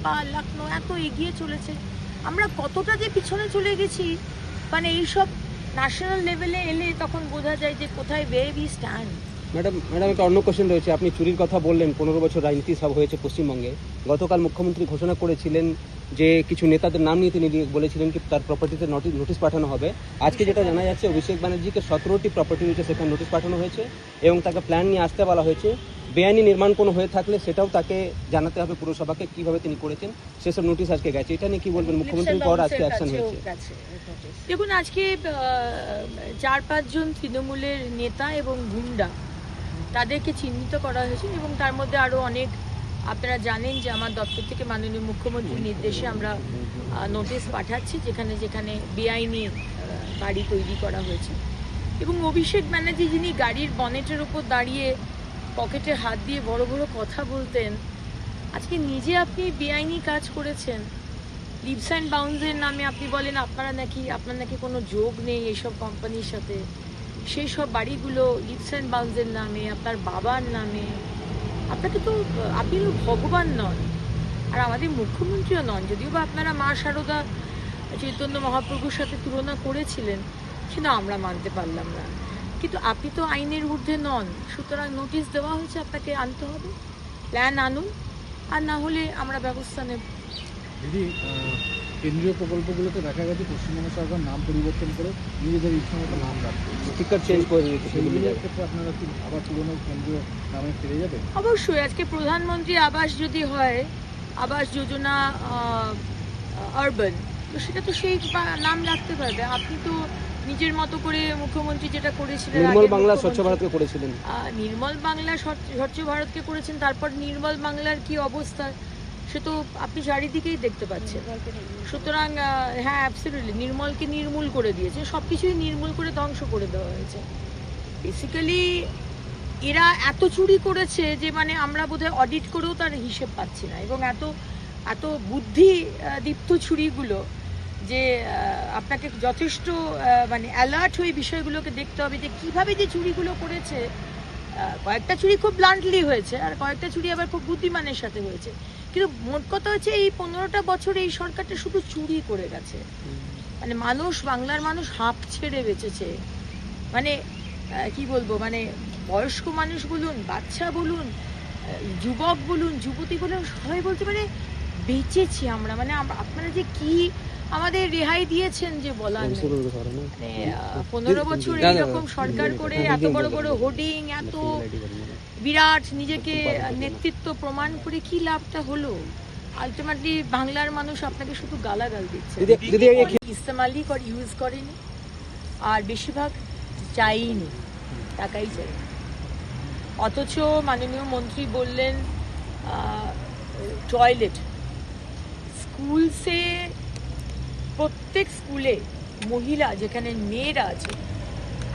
নেপাল, লখনৌ এত এগিয়ে চলেছে, আমরা কতটা যে পিছনে চলে গেছি, মানে এইসব ন্যাশনাল লেভেলে এলে তখন বোঝা যায় যে কোথায় ওয়ে উই স্ট্যান্ড। ম্যাডাম একটা অন্য কোশ্চেন রয়েছে। আপনি চুরির কথা বললেন, 15 বছর রাজনীতি সব হয়েছে পশ্চিমবঙ্গে। গতকাল মুখ্যমন্ত্রী ঘোষণা করেছিলেন যে কিছু নেতাদের নাম নিয়ে তিনি বলেছিলেন কি তার প্রপার্টিতে নোটিশ পাঠানো হবে। আজকে যেটা জানা যাচ্ছে অভিষেক ব্যানার্জিকে 17টি প্রপার্টি রয়েছে, সেখানে নোটিশ পাঠানো হয়েছে এবং তাকে প্ল্যান নিয়ে আসতে বলা হয়েছে। বেআইনি নির্মাণ কোনো হয়ে থাকলে সেটাও তাকে জানাতে হবে পুরসভাকে কিভাবে তিনি করেছেন, সেসব নোটিশ আজকে গেছে। এটা নিয়ে কি বলবেন? মুখ্যমন্ত্রীর পর আজকে অ্যাকশন হয়েছে। দেখুন, আজকে 4-5 জন তৃণমূলের নেতা এবং গুন্ডা তাদেরকে চিহ্নিত করা হয়েছে এবং তার মধ্যে আরও অনেক, আপনারা জানেন যে আমার দপ্তর থেকে মাননীয় মুখ্যমন্ত্রীর নির্দেশে আমরা নোটিশ পাঠাচ্ছি যেখানে যেখানে বেআইনি বাড়ি তৈরি করা হয়েছে। এবং অভিষেক ব্যানার্জি যিনি গাড়ির বনেটের ওপর দাঁড়িয়ে পকেটে হাত দিয়ে বড় বড় কথা বলতেন, আজকে নিজে আপনি বেআইনি কাজ করেছেন। লিভস অ্যান্ড বাউন্সের নামে আপনি বলেন আপনার নাকি কোনো যোগ নেই এইসব কোম্পানির সাথে। সেই সব বাড়িগুলো লিভস অ্যান্ড বাউন্সের নামে, আপনার বাবার নামে। আপনি তো ভগবান নন, আর আমাদের মুখ্যমন্ত্রীও নন। যদিও বা আপনারা মা শারদা, চৈতন্য মহাপ্রভুর সাথে তুলনা করেছিলেন, কিন্তু আমরা মানতে পারলাম না। কিন্তু আপনি তো আইনের ঊর্ধ্বে নন, সুতরাং নোটিশ দেওয়া হয়েছে, আপনাকে আনতে হবে। প্ল্যান আনুন, আর না হলে আমরা ব্যবস্থা নেব। দিদি, কেন্দ্রীয় প্রকল্পগুলোতে দেখা গেছে পশ্চিমবঙ্গ সরকার নাম পরিবর্তন করে নিজেদের ইচ্ছা মতো নাম রাখছে, স্টিকার চেঞ্জ করে দিয়েছে। সেগুলোর ক্ষেত্রে আপনারা কি আবার পুরনো কেন্দ্রীয় নামে ফিরে যাবে? অবশ্যই। আজকে প্রধানমন্ত্রী আবাস যদি হয়, আবাস যোজনা আরবান, তো সেটা তো সেই নাম রাখতে পারবে। আপনি তো নিজের মতো করে মুখ্যমন্ত্রী যেটা করেছিলেন, নির্মল বাংলা স্বচ্ছ ভারতকে করেছিলেন। নির্মল বাংলা স্বচ্ছ ভারতকে করেছেন, তারপর নির্মল বাংলার কি অবস্থা সে তো আপনি চারিদিকেই দেখতে পাচ্ছেন। সুতরাং হ্যাঁ, অ্যাবসলিউটলি নির্মলকে নির্মূল করে দিয়েছে, সব কিছুই নির্মূল করে ধ্বংস করে দেওয়া হয়েছে। বেসিক্যালি এরা এত চুরি করেছে যে মানে আমরা বোধহয় অডিট করেও তার হিসেব পাচ্ছি না। এবং এত বুদ্ধি দীপ্ত চুরিগুলো যে আপনাকে যথেষ্ট মানে অ্যালার্ট হয়ে বিষয়গুলোকে দেখতে হবে যে কিভাবে যে চুরিগুলো করেছে। কয়েকটা চুরি খুব ব্লান্টলি হয়েছে, আর কয়েকটা চুরি আবার খুব বুদ্ধিমানের সাথে হয়েছে। কিন্তু মোট কথা হচ্ছে এই 15টা বছর এই সরকারটা শুধু চুরি করে গেছে। মানে বাংলার মানুষ হাঁপ ছেড়ে বেঁচেছে। মানে কি বলবো, মানে বয়স্ক মানুষ বলুন, বাচ্চা বলুন, যুবক বলুন, যুবতী বলুন, সবাই বলতে মানে বেঁচেছি আমরা। মানে আপনারা যে কি আমাদের রেহাই দিয়েছেন যে বলার নেই। মানে 15 বছর এইরকম সরকার করে এত বড় বড় হোর্ডিং, এত বিরাট নিজেকে নেতৃত্ব প্রমাণ করে কি লাভটা হলো? আলটিমেটলি বাংলার মানুষ আপনাকে শুধু গালাগাল দিচ্ছে, ইস্তেমালি ইউজ করেনি, আর বেশিরভাগ চাইনি, টাকাই চাই। অথচ মাননীয় মন্ত্রী বললেন টয়লেট স্কুলসে, প্রত্যেক স্কুলে মহিলা যেখানে মেয়েরা আছে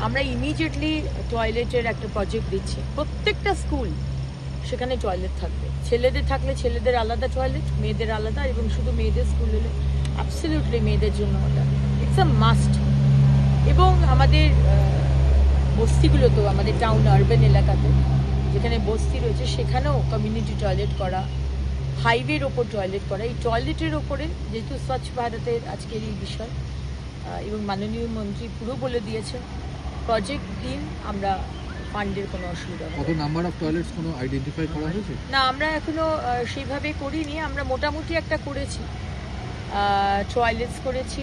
আমরা ইমিডিয়েটলি টয়লেটের একটা প্রজেক্ট দিচ্ছি। প্রত্যেকটা স্কুল সেখানে টয়লেট থাকবে। ছেলেদের থাকলে ছেলেদের আলাদা টয়লেট, মেয়েদের আলাদা, এবং শুধু মেয়েদের স্কুল হলে অ্যাবসলিউটলি মেয়েদের জন্য ওটা ইটস আ মাস্ট। এবং আমাদের বস্তিগুলোতেও, আমাদের টাউন আরবান এলাকাতে যেখানে বস্তি রয়েছে সেখানেও কমিউনিটি টয়লেট করা, হাইওয়ের ওপর টয়লেট করা। এই টয়লেটের ওপরে যেহেতু স্বচ্ছ ভারতের আজকের এই বিষয়, এবং মাননীয় মন্ত্রী পুরো বলে দিয়েছেন প্রজেক্ট দিন, আমরা ফান্ডের কোনো অসুবিধা হবে। কত নাম্বার অফ টয়লেটস কোনো আইডেন্টিফাই করা হয়েছে? না, আমরা এখনো সেইভাবে করিনি। আমরা মোটামুটি একটা করেছি, টয়লেটস করেছি,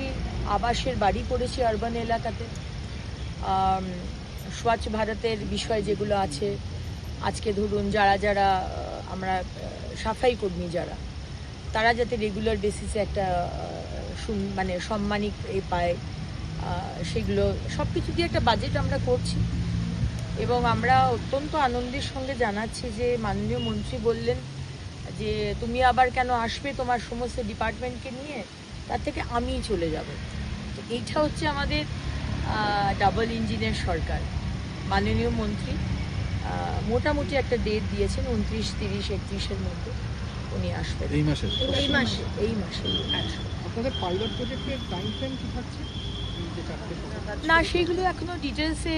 আবাসের বাড়ি করেছি আরবান এলাকাতে। স্বচ্ছ ভারতের বিষয় যেগুলো আছে, আজকে ধরুন যারা আমরা সাফাই কর্মী যারা, তারা যাতে রেগুলার বেসিসে একটা মানে সম্মানিক পায়, সেগুলো সব কিছু দিয়ে একটা বাজেট আমরা করছি। এবং আমরা অত্যন্ত আনন্দের সঙ্গে জানাচ্ছি যে মাননীয় মন্ত্রী বললেন যে তুমি আবার কেন আসবে তোমার সমস্ত ডিপার্টমেন্টকে নিয়ে, তার থেকে আমিই চলে যাব। তো এইটা হচ্ছে আমাদের ডাবল ইঞ্জিনের সরকার। মাননীয় মন্ত্রী মোটামুটি একটা ডেট দিয়েছেন, 29, 30, 31-এর মধ্যে উনি আসবেন। এই মাসে আপনাদের পাইলট প্রজেক্টের টাইম ফ্রেম কি থাকছে? না, সেইগুলো এখনো ডিটেলসে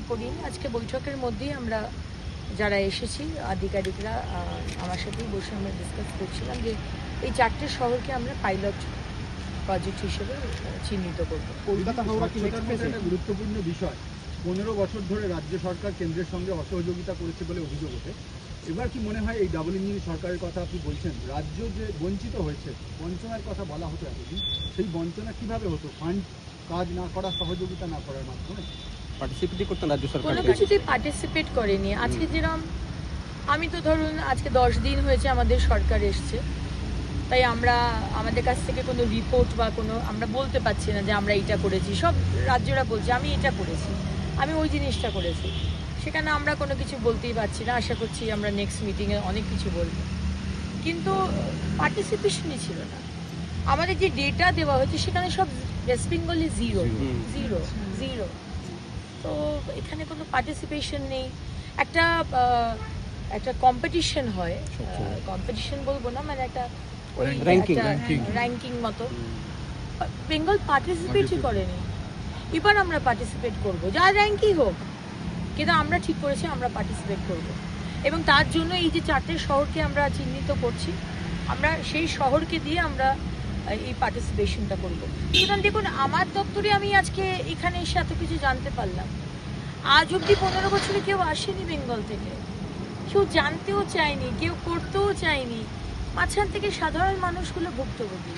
করিনি। আজকে বৈঠকের মধ্যেই আমরা যারা এসেছি আধিকারিকরা আমার সাথেই বসে আমরা ডিসকাস করছিলাম যে এই 4টে শহরকে আমরা পাইলট প্রজেক্ট হিসেবে চিহ্নিত করব। কলকাতা হাওড়া কি এটার মধ্যে একটা গুরুত্বপূর্ণ বিষয়, 15 বছর ধরে রাজ্য সরকার কেন্দ্রের সঙ্গে অসহযোগিতা করেছে বলে অভিযোগ ওঠে। এবার কি মনে হয় এই ডাবল ইঞ্জিন সরকারের কথা আপনি বলছেন, রাজ্য যে বঞ্চিত হয়েছে, বঞ্চনার কথা বলা হতো এতদিন, সেই বঞ্চনা কিভাবে হতো? ফান্ড কাজ না করা, সহযোগিতা না করার মাধ্যমে? পার্টিসিপেটই করতেন রাজ্য সরকার কোনো কিছুতেই পার্টিসিপেট করেনি। আজকে যেরকম আমি তো ধরুন আজকে 10 দিন হয়েছে আমাদের সরকার এসছে, তাই আমরা আমাদের কাছ থেকে কোনো রিপোর্ট বা কোনো আমরা বলতে পারছি না যে আমরা এটা করেছি। সব রাজ্যরা বলছে আমি এটা করেছি, আমি ওই জিনিসটা করেছি, সেখানে আমরা কোনো কিছু বলতেই পারছি না। আশা করছি আমরা নেক্সট মিটিংয়ে অনেক কিছু বলবো, কিন্তু পার্টিসিপেশনই ছিল না। আমাদের যে ডেটা দেওয়া হয়েছে সেখানে সব ওয়েস্ট বেঙ্গলে জিরো জিরো জিরো। তো এখানে কোনো পার্টিসিপেশন নেই। একটা কম্পিটিশন হয়, কম্পিটিশন বলবো না, মানে একটা র্যাঙ্কিং মতো। বেঙ্গল পার্টিসিপেটই করেনি। এবার আমরা পার্টিসিপেট করব, যা র্যাঙ্কই হোক, কিন্তু আমরা ঠিক করেছি আমরা পার্টিসিপেট করব। এবং তার জন্য এই যে 4টে শহরকে আমরা চিহ্নিত করছি, আমরা সেই শহরকে দিয়ে আমরা এই পার্টিসিপেশনটা করব। সুতরাং দেখুন, আমার দপ্তরে আমি আজকে এখানে এসে এত কিছু জানতে পারলাম। আজ অব্দি 15 বছরে কেউ আসেনি বেঙ্গল থেকে, কেউ জানতেও চায়নি, কেউ করতেও চায়নি। মাঝখান থেকে সাধারণ মানুষগুলো ভুক্তভোগী।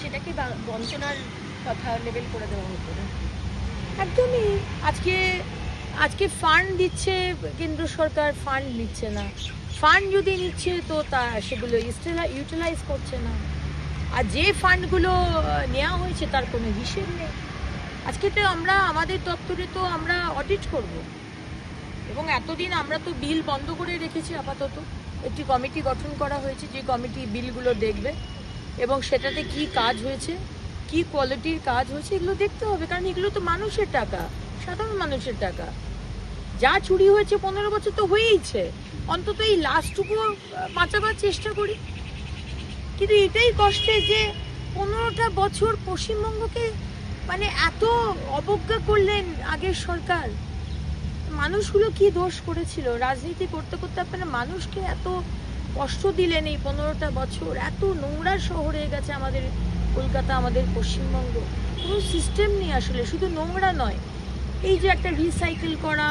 সেটাকে বঞ্চনার কথা লেবেল করে দেওয়া হতো না? একদমই। আজকে ফান্ড দিচ্ছে কেন্দ্র সরকার, ফান্ড নিচ্ছে না। ফান্ড যদি নিচ্ছে তো তা সেগুলো ইউটিলাইজ করছে না। আর যে ফান্ডগুলো নেওয়া হয়েছে তার কোনো হিসেব নেই। আজকে তো আমরা আমাদের দপ্তরে তো আমরা অডিট করব, এবং এতদিন আমরা তো বিল বন্ধ করে রেখেছি। আপাতত একটি কমিটি গঠন করা হয়েছে, যে কমিটি বিলগুলো দেখবে এবং সেটাতে কি কাজ হয়েছে, কি কোয়ালিটির কাজ হয়েছে, এগুলো দেখতে হবে। কারণ এগুলো তো মানুষের টাকা, সাধারণ মানুষের টাকা। যা চুরি হয়েছে 15 বছর তো হয়েইছে, অন্তত এই লাস্টটুকু বাঁচাবার চেষ্টা করি। কিন্তু এটাই কষ্টের যে 15টা বছর পশ্চিমবঙ্গকে মানে এত অবজ্ঞা করলেন আগের সরকার। মানুষগুলো কি দোষ করেছিল? রাজনীতি করতে করতে আপনারা মানুষকে এত কষ্ট দিলেন এই 15টা বছর। এত নোংরা শহর হয়ে গেছে আমাদের কলকাতা, আমাদের পশ্চিমবঙ্গ। কোনো সিস্টেম নেই আসলে, শুধু নোংরা নয়, এই যে একটা রিসাইকেল করা,